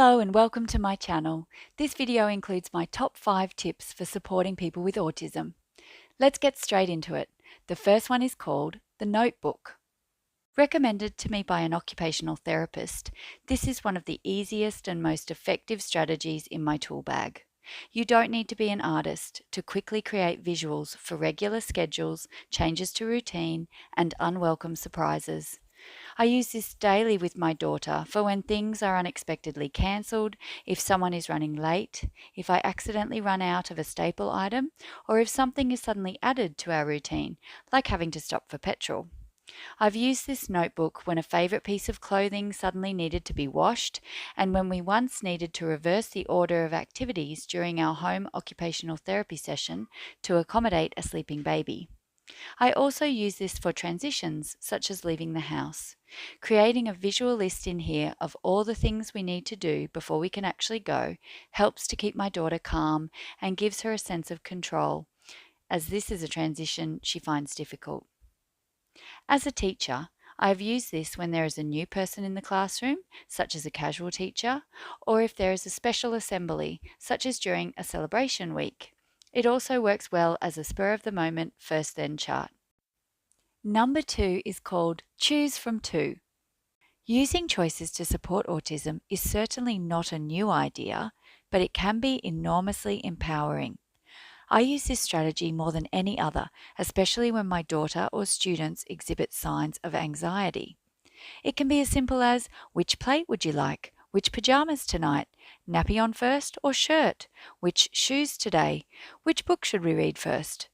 Hello and welcome to my channel. This video includes my top 5 tips for supporting people with autism. Let's get straight into it. The first one is called The Notebook. Recommended to me by an occupational therapist, this is one of the easiest and most effective strategies in my tool bag. You don't need to be an artist to quickly create visuals for regular schedules, changes to routine, and unwelcome surprises. I use this daily with my daughter for when things are unexpectedly cancelled, if someone is running late, if I accidentally run out of a staple item, or if something is suddenly added to our routine, like having to stop for petrol. I've used this notebook when a favourite piece of clothing suddenly needed to be washed, and when we once needed to reverse the order of activities during our home occupational therapy session to accommodate a sleeping baby. I also use this for transitions, such as leaving the house. Creating a visual list in here of all the things we need to do before we can actually go helps to keep my daughter calm and gives her a sense of control, as this is a transition she finds difficult. As a teacher, I've used this when there is a new person in the classroom, such as a casual teacher, or if there is a special assembly, such as during a celebration week. It also works well as a spur-of-the-moment first-then chart. Number 2 is called Choose from 2. Using choices to support autism is certainly not a new idea, but it can be enormously empowering. I use this strategy more than any other, especially when my daughter or students exhibit signs of anxiety. It can be as simple as, which plate would you like? Which pajamas tonight? Nappy on first or shirt? Which shoes today? Which book should we read first?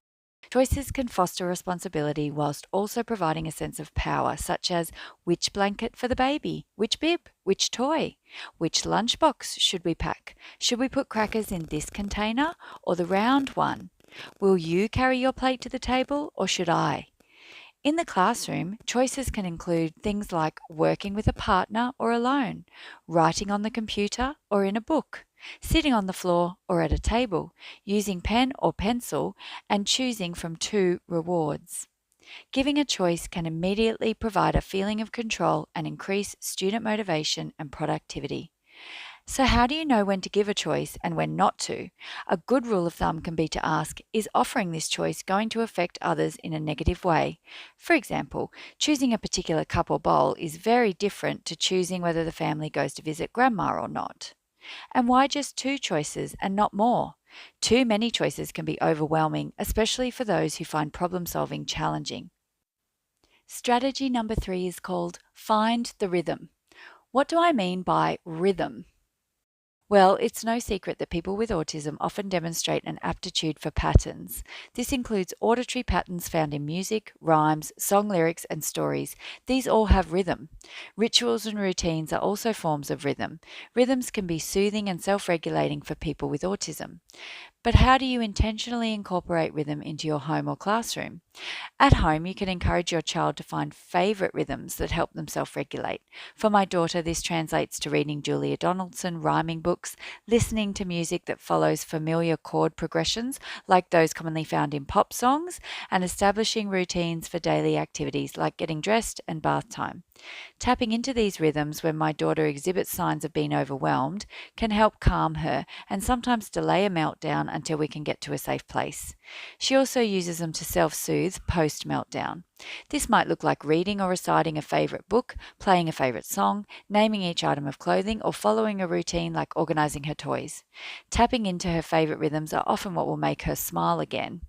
Choices can foster responsibility whilst also providing a sense of power, such as which blanket for the baby, which bib, which toy, which lunchbox should we pack? Should we put crackers in this container or the round one? Will you carry your plate to the table or should I? In the classroom, choices can include things like working with a partner or alone, writing on the computer or in a book, sitting on the floor or at a table, using pen or pencil, and choosing from 2 rewards. Giving a choice can immediately provide a feeling of control and increase student motivation and productivity. So how do you know when to give a choice and when not to? A good rule of thumb can be to ask, is offering this choice going to affect others in a negative way? For example, choosing a particular cup or bowl is very different to choosing whether the family goes to visit grandma or not. And why just 2 choices and not more? Too many choices can be overwhelming, especially for those who find problem solving challenging. Strategy number 3 is called Find the Rhythm. What do I mean by rhythm? Well, it's no secret that people with autism often demonstrate an aptitude for patterns. This includes auditory patterns found in music, rhymes, song lyrics, and stories. These all have rhythm. Rituals and routines are also forms of rhythm. Rhythms can be soothing and self-regulating for people with autism. But how do you intentionally incorporate rhythm into your home or classroom? At home, you can encourage your child to find favourite rhythms that help them self-regulate. For my daughter, this translates to reading Julia Donaldson rhyming books, listening to music that follows familiar chord progressions, like those commonly found in pop songs, and establishing routines for daily activities like getting dressed and bath time. Tapping into these rhythms when my daughter exhibits signs of being overwhelmed can help calm her and sometimes delay a meltdown until we can get to a safe place. She also uses them to self-soothe post-meltdown. This might look like reading or reciting a favourite book, playing a favourite song, naming each item of clothing, or following a routine like organising her toys. Tapping into her favourite rhythms are often what will make her smile again.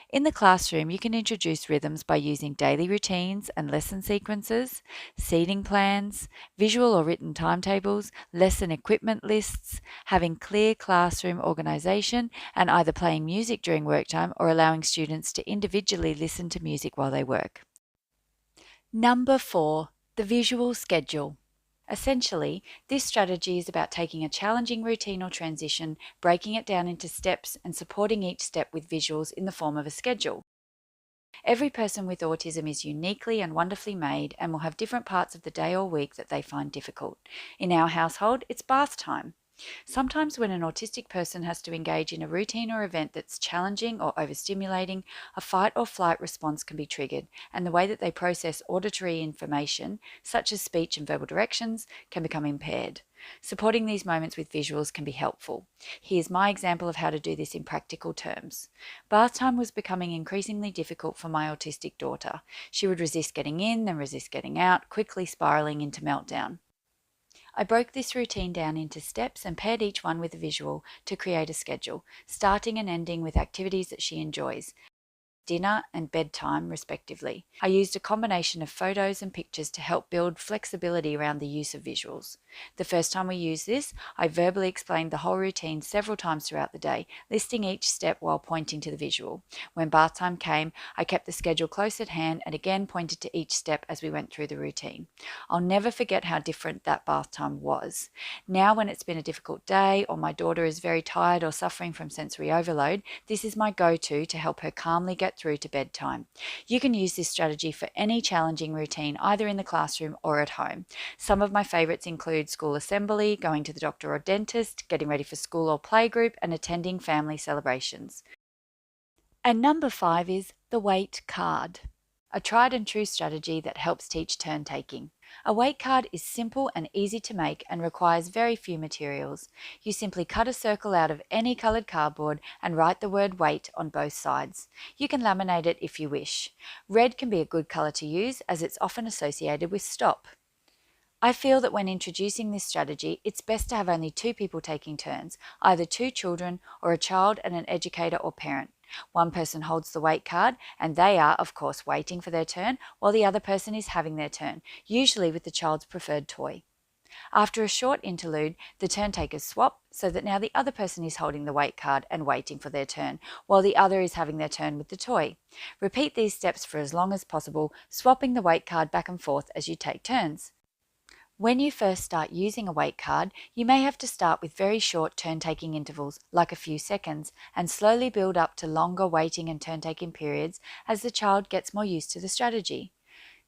In the classroom, you can introduce rhythms by using daily routines and lesson sequences, seating plans, visual or written timetables, lesson equipment lists, having clear classroom organisation, and either playing music during work time or allowing students to individually listen to music while they work. Number 4, the visual schedule. Essentially, this strategy is about taking a challenging routine or transition, breaking it down into steps, and supporting each step with visuals in the form of a schedule. Every person with autism is uniquely and wonderfully made and will have different parts of the day or week that they find difficult. In our household, it's bath time. Sometimes when an autistic person has to engage in a routine or event that's challenging or overstimulating, a fight or flight response can be triggered, and the way that they process auditory information, such as speech and verbal directions, can become impaired. Supporting these moments with visuals can be helpful. Here's my example of how to do this in practical terms. Bath time was becoming increasingly difficult for my autistic daughter. She would resist getting in, then resist getting out, quickly spiraling into meltdown. I broke this routine down into steps and paired each one with a visual to create a schedule, starting and ending with activities that she enjoys, dinner and bedtime, respectively. I used a combination of photos and pictures to help build flexibility around the use of visuals. The first time we used this, I verbally explained the whole routine several times throughout the day, listing each step while pointing to the visual. When bath time came, I kept the schedule close at hand and again pointed to each step as we went through the routine. I'll never forget how different that bath time was. Now, when it's been a difficult day or my daughter is very tired or suffering from sensory overload, this is my go-to to help her calmly get through to bedtime. You can use this strategy for any challenging routine, either in the classroom or at home. Some of my favourites include school assembly, going to the doctor or dentist, getting ready for school or playgroup, and attending family celebrations. And number 5 is the wait card, a tried and true strategy that helps teach turn taking. A wait card is simple and easy to make and requires very few materials. You simply cut a circle out of any coloured cardboard and write the word wait on both sides. You can laminate it if you wish. Red can be a good colour to use as it's often associated with stop. I feel that when introducing this strategy, it's best to have only 2 people taking turns, either 2 children or a child and an educator or parent. One person holds the wait card and they are, of course, waiting for their turn, while the other person is having their turn, usually with the child's preferred toy. After a short interlude, the turn takers swap so that now the other person is holding the wait card and waiting for their turn, while the other is having their turn with the toy. Repeat these steps for as long as possible, swapping the wait card back and forth as you take turns. When you first start using a wait card, you may have to start with very short turn-taking intervals, like a few seconds, and slowly build up to longer waiting and turn-taking periods as the child gets more used to the strategy.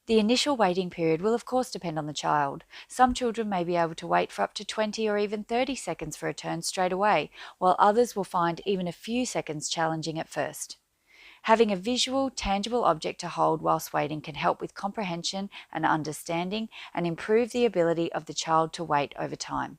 The initial waiting period will of course depend on the child. Some children may be able to wait for up to 20 or even 30 seconds for a turn straight away, while others will find even a few seconds challenging at first. Having a visual, tangible object to hold whilst waiting can help with comprehension and understanding and improve the ability of the child to wait over time.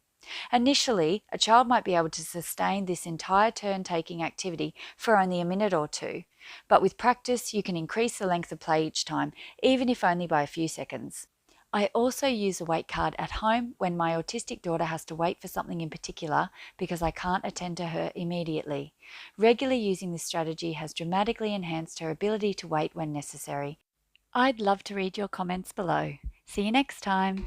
Initially, a child might be able to sustain this entire turn-taking activity for only a minute or 2, but with practice you can increase the length of play each time, even if only by a few seconds. I also use a wait card at home when my autistic daughter has to wait for something in particular because I can't attend to her immediately. Regularly using this strategy has dramatically enhanced her ability to wait when necessary. I'd love to read your comments below. See you next time.